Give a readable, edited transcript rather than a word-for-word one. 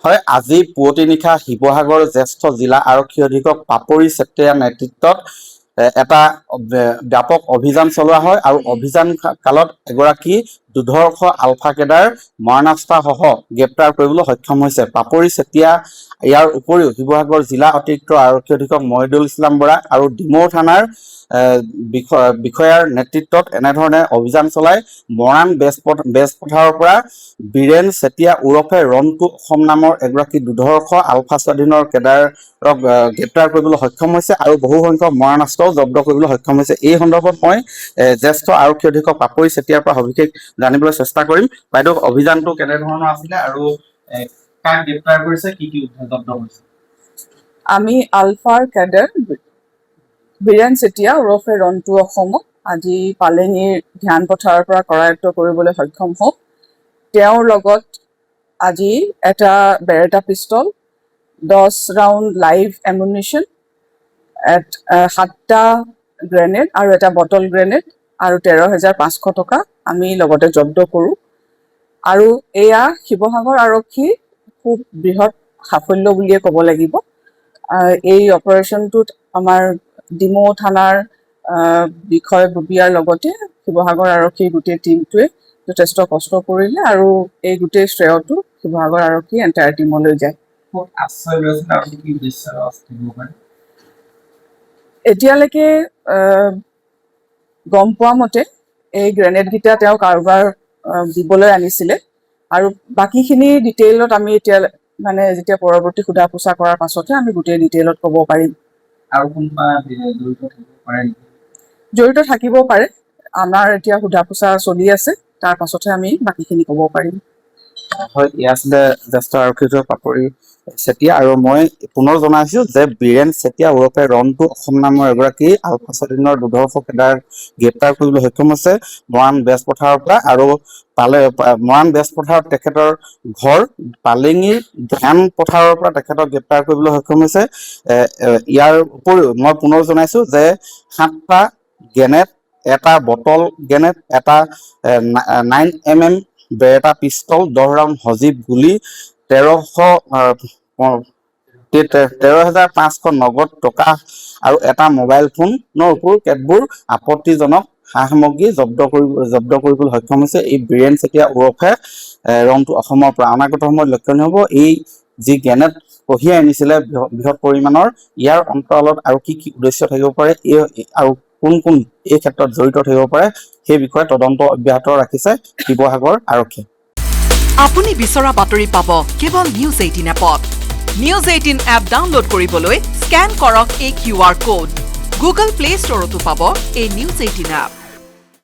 হয়, আজি পুৱতি নিশা শিৱসাগৰ জ্যেষ্ঠ জিলা আৰক্ষী অধীক্ষক পাপৰি চেত্ৰীয়াৰ নেতৃত্বত এটা ব্যাপক অভিযান চলোৱা হয় আৰু অভিযান কালত এগৰাকী দুধৰ্ষ আলফা কেডাৰ মাৰণাস্ত্ৰসহ গ্ৰেপ্তাৰ কৰিবলৈ সক্ষম হৈছে। পাপৰি চেতিয়া ইয়াৰ উপৰিও শিৱসাগৰ জিলা অতিৰিক্ত আৰক্ষী অধীক্ষক মহিদুল ইছলাম বৰা আৰু ডিমৌ থানাৰ বিষয়াৰ নেতৃত্বত এনেধৰণে অভিযান চলাই মৰাণ বেজপথাৰৰ পৰা বীৰেন চেতিয়া ওৰফে ৰন্টু অসম নামৰ এগৰাকী দুধৰ্ষ আলফা স্বাধীনৰ কেডাৰক গ্ৰেপ্তাৰ কৰিবলৈ সক্ষম হৈছে আৰু বহু সংখ্যক মৰণাস্ত্ৰও জব্দ কৰিবলৈ সক্ষম হৈছে। এই সন্দৰ্ভত মই জ্যেষ্ঠ আৰক্ষী অধীক্ষক পাপৰি চেতিয়াৰ পৰা সবিশেষ জানিবলৈ চেষ্টা কৰিম। বাইদেউ, অভিযানটো কেনেধৰণৰ আছিলে আৰু কাক গ্ৰেপ্তাৰ কৰিছে, কি কি জব্দ কৰিছে? আমি আলফাৰ কেডাৰ বীৰেন চেতিয়া ওৰফে ৰন্টু অসমক আজি পালেঙিৰ ধ্যান পথাৰৰ পৰা কৰায়ত্ব কৰিবলৈ সক্ষম হওঁ। তেওঁৰ লগত আজি এটা Beretta pistol, 10 round live এমুনিশ্যন, 7টা grenade আৰু এটা বটল গ্ৰেনেড আৰু 13,500 টকা আমি লগতে জব্দ কৰোঁ। আৰু এয়া শিৱসাগৰ আৰক্ষীৰ খুব বৃহৎ সাফল্য বুলিয়ে ক'ব লাগিব। এই অপাৰেশ্যনটোত আমাৰ ডিমৌ থানাৰ বিষয়ববীয়াৰ লগতে শিৱসাগৰ আৰক্ষীৰ গোটেই টীমটোৱে যথেষ্ট কষ্ট কৰিলে আৰু এই গোটেই শ্ৰেয়টো শিৱসাগৰ আৰক্ষী এণ্টায়াৰ টীমলৈ যায়। এতিয়ালৈকে গম পোৱা মতে এই গ্ৰেনেডকেইটা তেওঁ কাৰোবাৰ দিবলৈ আনিছিলে আৰু বাকীখিনি ডিটেইলত আমি এতিয়া যেতিয়া পৰৱৰ্তী সোধা পোছা কৰাৰ পাছতহে আমি গোটেই ডিটেইলত ক'ব পাৰিম। আৰু কোনোবা জড়িত থাকিব পাৰে। আমাৰ এতিয়া সোধা পোছা চলি আছে, তাৰ পাছতহে আমি বাকীখিনি ক'ব পাৰিম। হয়, এয়া আছিলে জ্যেষ্ঠ আৰক্ষী অধীক্ষক পাপৰি চেতিয়া আৰু মই পুনৰ জনাইছো যে বীৰেন চেতিয়া ওৰফে ৰন্টু অসম নামৰ এগৰাকী আলফা স্বাধীনৰ দুধৰ্ষ কেডাৰ গ্ৰেপ্তাৰ কৰিবলৈ সক্ষম হৈছে মৰাণ বেজপথাৰৰ পৰা। আৰু মৰাণ বেজপথাৰত তেখেতৰ ঘৰ, পালেঙিৰ ধ্যান পথাৰৰ পৰা তেখেতক গ্ৰেপ্তাৰ কৰিবলৈ সক্ষম হৈছে। ইয়াৰ উপৰিও মই পুনৰ জনাইছো যে 7টা গ্ৰেনেড, এটা বটল গ্ৰেনেড, এটা 9mm বেৰেটা পিষ্টল, 10 ৰাউণ্ড সজীৱ গুলী, 13,500 নগদ টকা আৰু এটা মোবাইল ফোনৰ উপৰিও কেতবোৰ আপত্তিজনক সা সামগ্ৰী জব্দ কৰিবলৈ সক্ষম হৈছে এই বীৰেন চেতিয়া ওৰফে ৰন্টু অসমৰ পৰা। অনাগত সময়ত লক্ষণীয় হ'ব এই যি গ্ৰেনেড কঢ়িয়াই আনিছিলে বৃহৎ পৰিমাণৰ, ইয়াৰ অন্তৰালত আৰু কি কি উদ্দেশ্য থাকিব পাৰে আৰু কোন কোন এই ক্ষেত্ৰত জড়িত থাকিব পাৰে সেই বিষয়ে তদন্ত অব্যাহত ৰাখিছে শিৱসাগৰ আৰক্ষী। আপুনি বিচৰা বাতৰি পাব কেৱল নিউজ 18 এপত। নিউজ 18 এপ ডাউনলোড কৰিবলৈ স্কেন কৰক এই QR কোড। গুগল প্লে ষ্টৰতো পাব এই নিউজ 18 এপ।